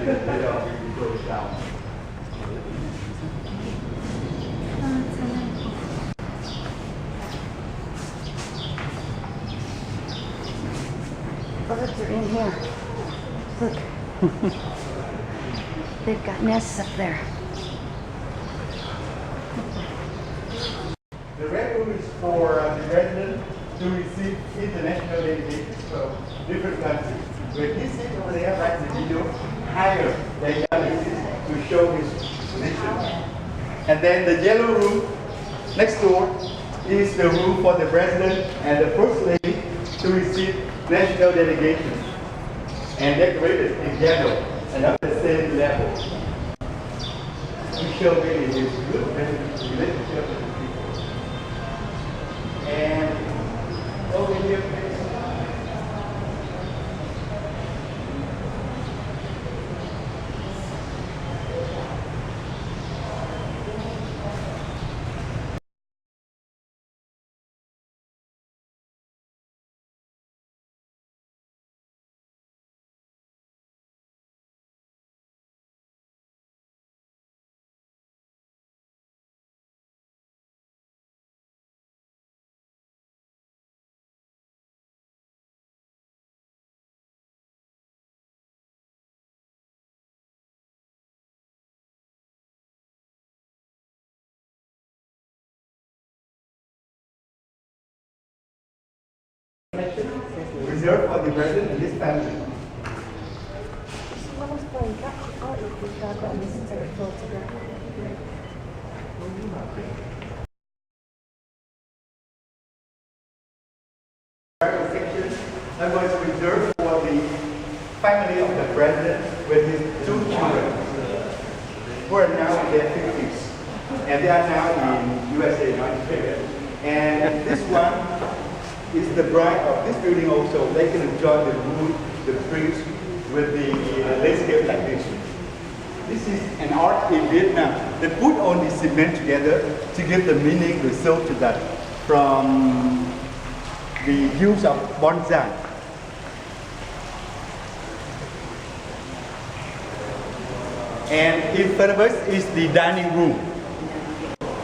goes down. Birds are in here. Look. They've got nests up there. The red room is for the residents to receive international delegations from different countries. When he sits over there, like the video, higher than the others to show his position. And then the yellow room next door is the room for the president and the first lady to receive national delegations, and decorated in yellow and at the same level. We show really his good relationship with the people. And over here, reserved for the president and his family. Private section that was reserved for the family of the president with his 2 children, who are now in their 50s, and they are now in USA, United States. And this one is the bride of this building also. They can enjoy the mood, the breeze with the landscape like this. This is an art in Vietnam. They put on the cement together to give the meaning, the soul to that from the use of bonsai. And in front of us is the dining room.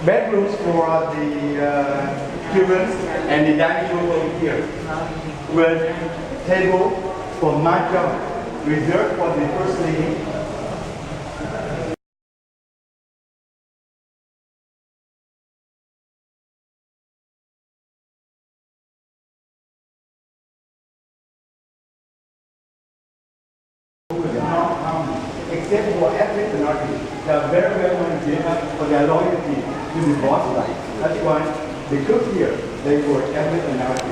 Bedrooms for the children, and the dining room over here with table for mahjong reserved for the first lady. Except for athletes and artists, they are very well known in Vietnam for their loyalty to the boss life. That's why they cook here. They were athletes and artists.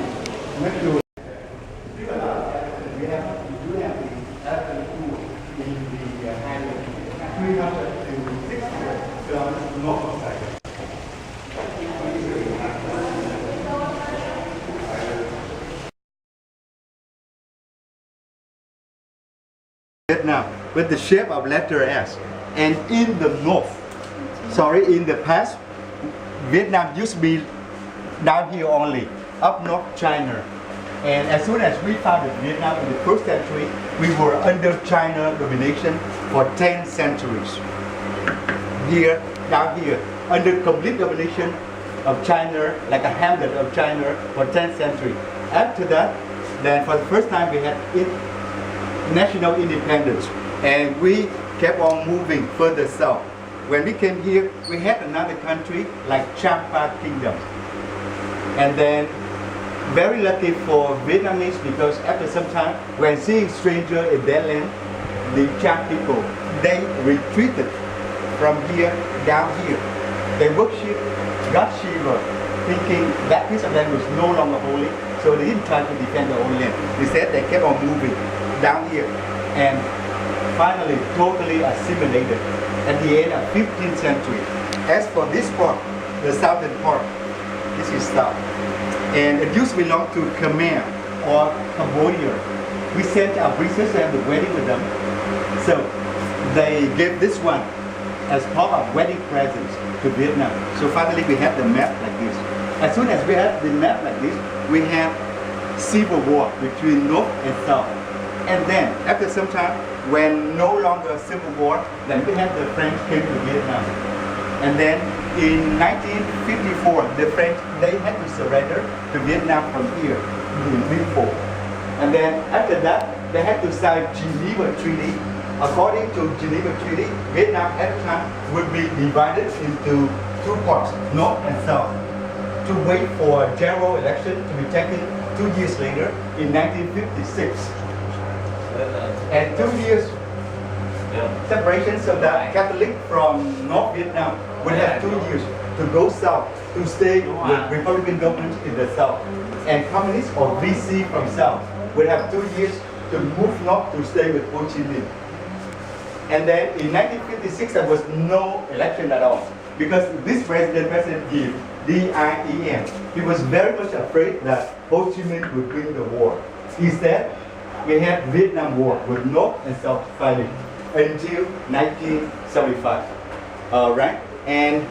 Make sure we do have the athlete pool in the island, 300 to 600 kilometers north of Saigon. Vietnam with the shape of letter S, and in the in the past, Vietnam used to be down here only, up north China. And as soon as we founded Vietnam in the first century, we were under China domination for 10 centuries. Here, down here, under complete domination of China, like a hamlet of China for 10 centuries. After that, then for the first time we had national independence, and we kept on moving further south. When we came here, we had another country like Champa Kingdom. And then, very lucky for Vietnamese, because after some time, when seeing strangers in their land, the Cham people, they retreated from here down here. They worship God Shiva, thinking that piece of land was no longer holy, so they didn't try to defend their own land. Instead, they kept on moving down here, and finally totally assimilated at the end of 15th century. As for this part, the southern part, this is south, and it used to belong to Khmer or Cambodia. We sent our princess to have the wedding with them, so they gave this one as part of wedding presents to Vietnam. So finally we have the map like this. As soon as we have the map like this, we have civil war between north and south. And then, after some time, when no longer civil war, then we had the French came to Vietnam. And then in 1954, the French, they had to surrender to Vietnam from here, in Vinh. And then after that, they had to sign Geneva Treaty. According to Geneva Treaty, Vietnam at the time would be divided into two parts, North and South, to wait for a general election to be taken 2 years later in 1956. And 2 years separation, so that Catholic from North Vietnam would have 2 years to go south, to stay with Republican government in the south. And communists or VC from south would have 2 years to move north to stay with Ho Chi Minh. And then in 1956, there was no election at all, because this President Giem, D-I-E-M, he was very much afraid that Ho Chi Minh would win the war. Instead, we had Vietnam War with North and South fighting until 1975. All right, and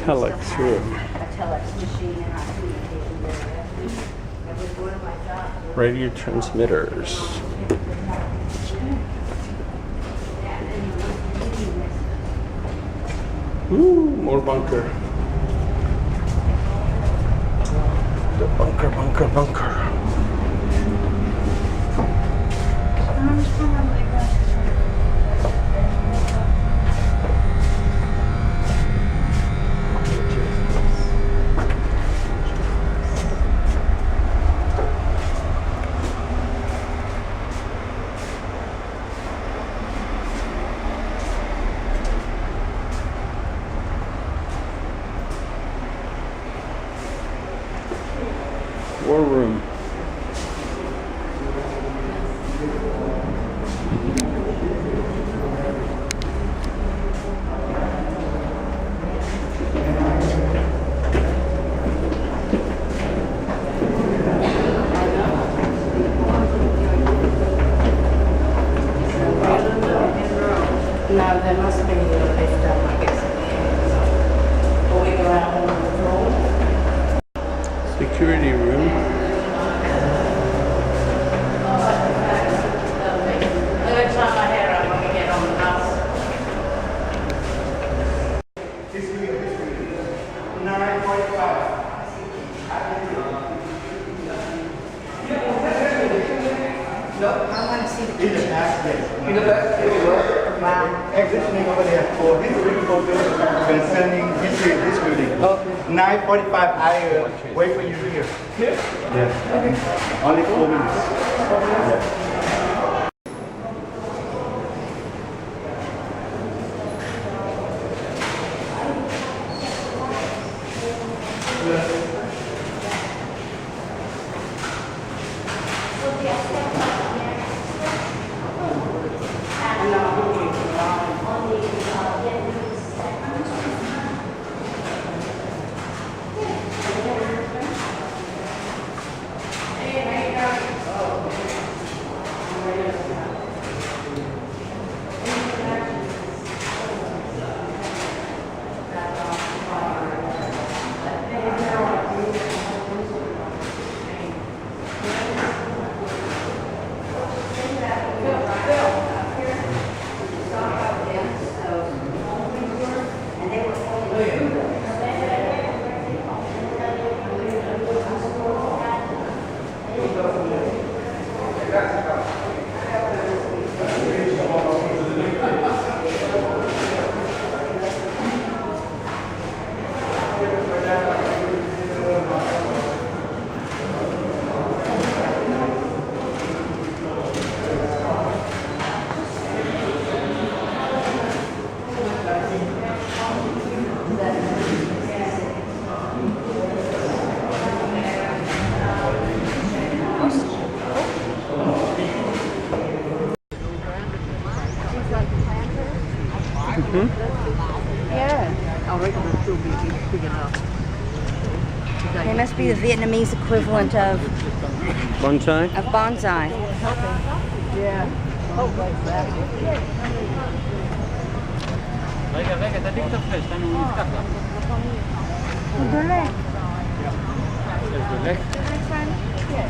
telex room. Radio transmitters. Ooh, more bunker. The bunker. War room. No, there must be a lift up, I guess. Or we go out on the floor. Security room. Every time I hear it when we get on the bus. 9:45. I want to see the In the past, yes. Wow. Existing over there for history photos concerning history of this building. 9:45, I wait for you here. Yeah. Only 4 minutes. Yeah. Yeah. I reckon it'll still be big enough. They must be the Vietnamese equivalent of Bonsai? bonsai. Yeah. רגע, תדליק את הפלאש, נפתח לך. הוא דולק. דולק? כן.